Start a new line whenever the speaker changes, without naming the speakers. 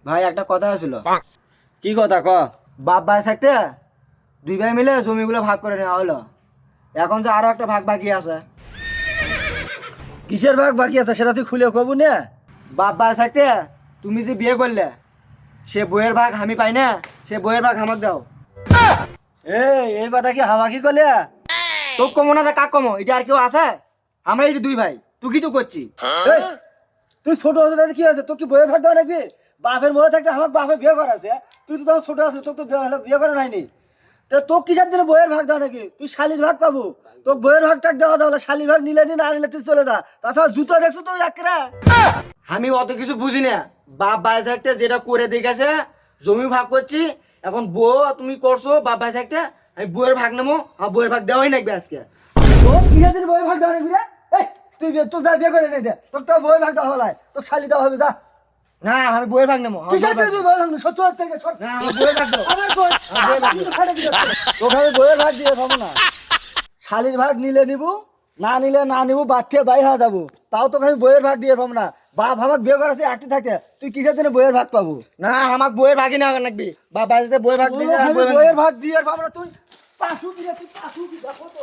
ভাই একটা কথা ছিল।
কি কথা ক?
বাপ ভাই থাকতে দুই ভাই মিলে জমিগুলো ভাগ করে নেওয়া হলো। এখন যে আরো একটা ভাগ বাকি আছে।
কিসের ভাগ বাকি আছে সেটা তুই খুলে কবু না?
বাপ ভাই থাকতে তুমি যে বিয়ে করলে সে বইয়ের ভাগ আমি পাই না, সে বইয়ের ভাগ আমাকে দাও।
এই কথা কি হামাকি করলে?
তোর কমো না কাক কমো, এটা আর কেউ আছে? আমরা এই দুই ভাই, তুই কি তো করছি?
এই, তুই ছোট আছিস তাতে কি আছে? তোর কি বইয়ের ভাগ দেওয়া নাকি? বাপের বউ থাকতে আমার বাপে বিয়ে করা আছে, তুই তো তখন ছোট আছিস, তোর তো বিয়ে করা নাইনি। তো তোর কিসের জন্য বইয়ের ভাগ দেওয়া নাকি? তুই শালির ভাগ পাবো, তোর বইয়ের ভাগ টাক দেওয়া যাবে না। শালির ভাগ নিলে নি, না নিলে তুই চলে যা। তাছাড়া জুতো দেখছো তো একরা।
আমি অত কিছু বুঝি না। বাপ ভাই থাকতে যেটা করে দিয়ে গেছে, জমি ভাগ করছি। এখন বউ তুমি করছো বাপ ভাই থাকতে, আমি বইয়ের ভাগ নেবো, আমার বইয়ের ভাগ দেওয়াই নাকবে আজকে।
তোর কিসের জন্য বইয়ের ভাগ দেওয়া নাকি রে? এই, তুই তোর যা বিয়ে করে নে দে, তোর তো বইয়ের ভাগ দেওয়া হলাই, তোর শালি দেওয়া হবে, যা।
না আমি বইয়ের ভাগ নেবো, আমার
কিসের
বইয়ের
জন্য
ভাগ
তুই বইয়ের ভাগ নিবি? সত্যি থেকে সর।
না, আমার বইয়ের ভাগ দাও।
আমার কই?
আমার বইয়ের ভাগ
আমি তো
দাও।
খাটে কি করছি? তোকে আমি বইয়ের ভাগ দিয়ে পাবো না। শালির ভাগ নিলে নিবো, না নিলে না নিবো, বাদ থেকে বাইরে হয়ে যাবো। তাও তোকে আমি বইয়ের ভাগ দিয়ে পাবো না। বাপ আমার বিয়ে করাছে একটি থাকে, তুই কিসের জন্য বইয়ের ভাগ পাবো?
না আমার বইয়ের ভাগই না নাকবি, বাপ ভাই থাকতে বইয়ের ভাগ দিয়েছে, আমি
আমি
বইয়ের ভাগ
বইয়ের
নেবো।
ভাগ দিয়ে পাবো না। তুই পাশু কি রে? তুই পাশু কি? দেখো তো